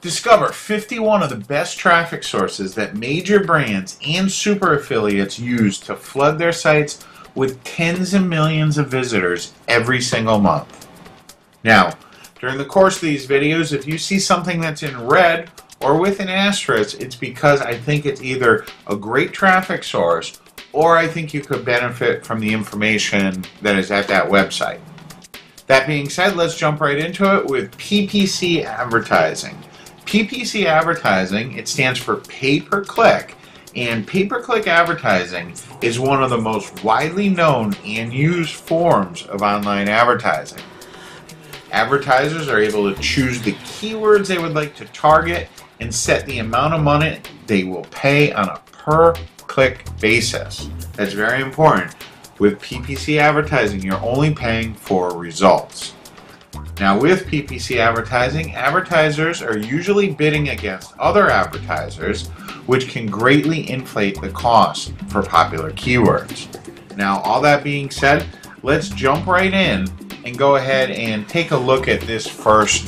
Discover 51 of the best traffic sources that major brands and super affiliates use to flood their sites with tens of millions of visitors every single month. Now, during the course of these videos, if you see something that's in red or with an asterisk, it's because I think it's either a great traffic source or I think you could benefit from the information that is at that website. That being said, let's jump right into it with PPC advertising. PPC advertising, it stands for pay-per-click, and pay-per-click advertising is one of the most widely known and used forms of online advertising. Advertisers are able to choose the keywords they would like to target and set the amount of money they will pay on a per-click basis. That's very important. With PPC advertising, you're only paying for results. Now with PPC advertising, advertisers are usually bidding against other advertisers, which can greatly inflate the cost for popular keywords. Now all that being said, let's jump right in and go ahead and take a look at this first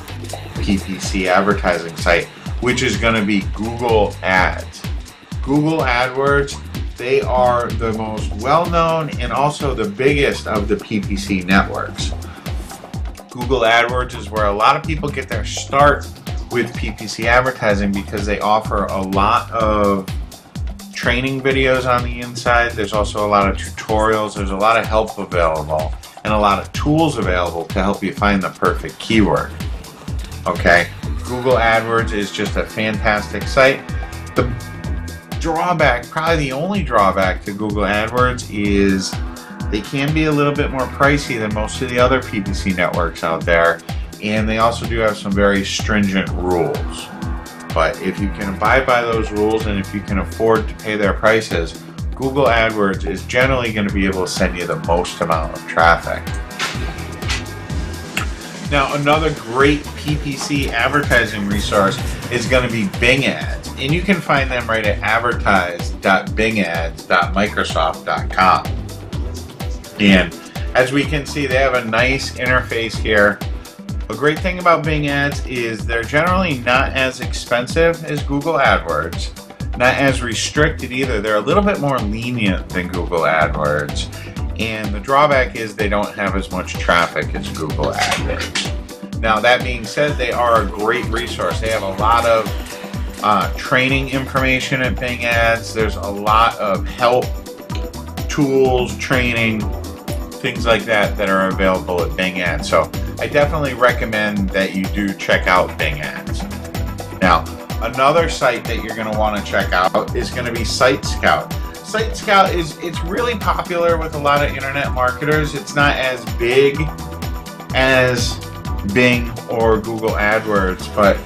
PPC advertising site, which is going to be Google Ads. Google AdWords, they are the most well-known and also the biggest of the PPC networks. Google AdWords is where a lot of people get their start with PPC advertising because they offer a lot of training videos on the inside. There's also a lot of tutorials. There's a lot of help available and a lot of tools available to help you find the perfect keyword. Okay, Google AdWords is just a fantastic site. The drawback, probably the only drawback to Google AdWords is they can be a little bit more pricey than most of the other PPC networks out there, and they also do have some very stringent rules. But if you can abide by those rules and if you can afford to pay their prices, Google AdWords is generally going to be able to send you the most amount of traffic. Now another great PPC advertising resource is going to be Bing Ads, and you can find them right at advertise.bingads.microsoft.com. And as we can see, they have a nice interface here. A great thing about Bing Ads is they're generally not as expensive as Google AdWords, not as restricted either. They're a little bit more lenient than Google AdWords, and the drawback is they don't have as much traffic as Google AdWords. Now that being said, they are a great resource. They have a lot of training information at Bing Ads. There's a lot of help, tools, training, things like that that are available at Bing Ads. So I definitely recommend that you do check out Bing Ads. Now, another site that you're going to want to check out is going to be SiteScout. SiteScout it's really popular with a lot of internet marketers. It's not as big as Bing or Google AdWords, but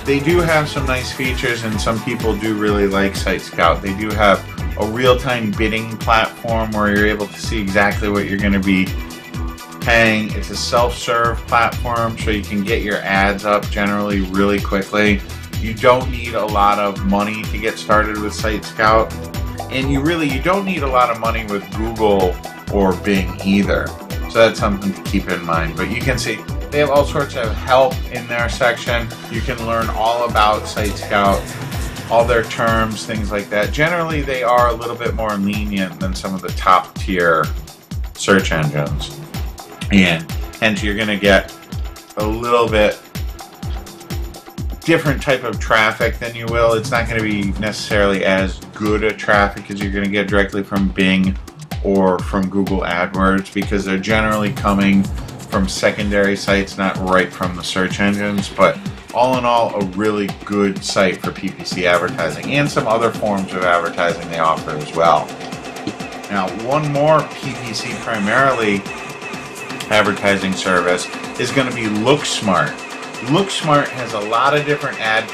they do have some nice features and some people do really like SiteScout. They do have a real-time bidding platform where you're able to see exactly what you're going to be paying. It's a self-serve platform, so you can get your ads up generally really quickly. You don't need a lot of money to get started with SiteScout, and you don't need a lot of money with Google or Bing either. So that's something to keep in mind. But you can see they have all sorts of help in their section. You can learn all about SiteScout, all their terms, things like that. Generally, they are a little bit more lenient than some of the top tier search engines. And hence you're going to get a little bit different type of traffic than you will. It's not going to be necessarily as good a traffic as you're going to get directly from Bing or from Google AdWords, because they're generally coming from secondary sites, not right from the search engines. But all in all, a really good site for PPC advertising and some other forms of advertising they offer as well. Now, one more PPC primarily advertising service is going to be LookSmart. LookSmart has a lot of different ad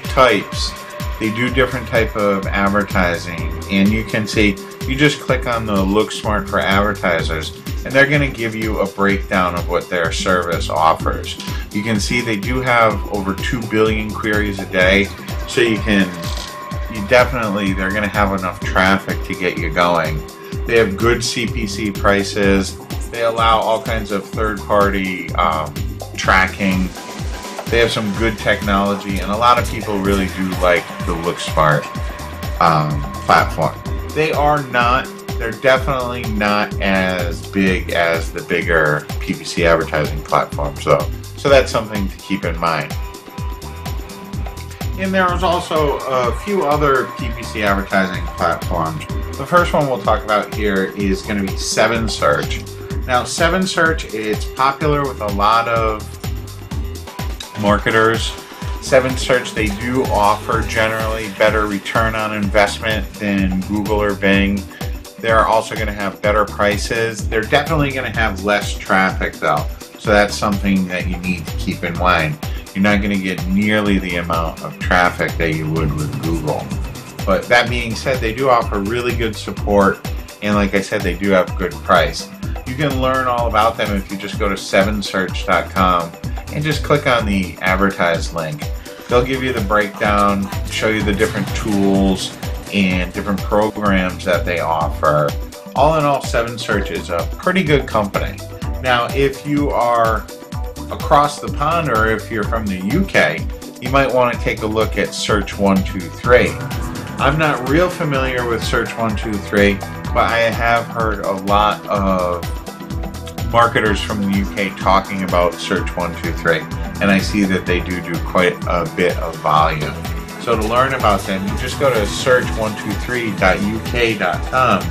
types. They do different type of advertising, and you can see, you just click on the LookSmart for advertisers, and they're going to give you a breakdown of what their service offers. You can see they do have over 2 billion queries a day, so they're going to have enough traffic to get you going. They have good CPC prices. They allow all kinds of third-party tracking They have some good technology, and a lot of people really do like the LookSmart platform. They're definitely not as big as the bigger PPC advertising platforms, though. So that's something to keep in mind. And there is also a few other PPC advertising platforms. The first one we'll talk about here is going to be 7Search. Now, 7Search, it's popular with a lot of marketers. 7Search, they do offer generally better return on investment than Google or Bing. They're also going to have better prices. They're definitely going to have less traffic, though. So that's something that you need to keep in mind. You're not going to get nearly the amount of traffic that you would with Google. But that being said, they do offer really good support, and like I said, they do have good price. You can learn all about them if you just go to 7search.com and just click on the advertise link. They'll give you the breakdown, show you the different tools and different programs that they offer. All in all, 7Search is a pretty good company. Now, if you are across the pond or if you're from the UK, you might want to take a look at Search 123. I'm not real familiar with Search 123, but I have heard a lot of marketers from the UK talking about Search 123, and I see that they do quite a bit of volume. So to learn about them, you just go to search123.uk.com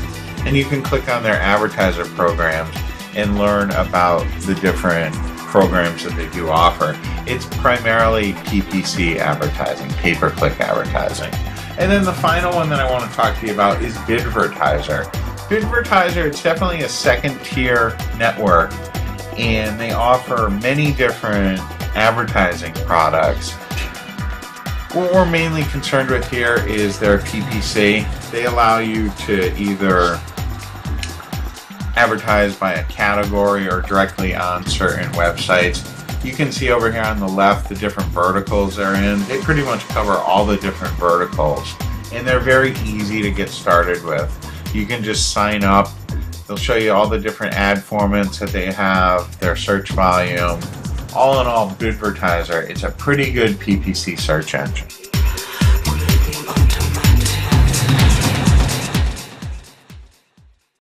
and you can click on their advertiser programs and learn about the different programs that they do offer. It's primarily PPC advertising, pay-per-click advertising. And then the final one that I want to talk to you about is Bidvertiser. Bidvertiser, it's definitely a second-tier network, and they offer many different advertising products. What we're mainly concerned with here is their PPC. They allow you to either advertise by a category or directly on certain websites. You can see over here on the left the different verticals they're in. They pretty much cover all the different verticals, and they're very easy to get started with. You can just sign up. They'll show you all the different ad formats that they have, their search volume. All in all, Bidvertiser, it's a pretty good PPC search engine.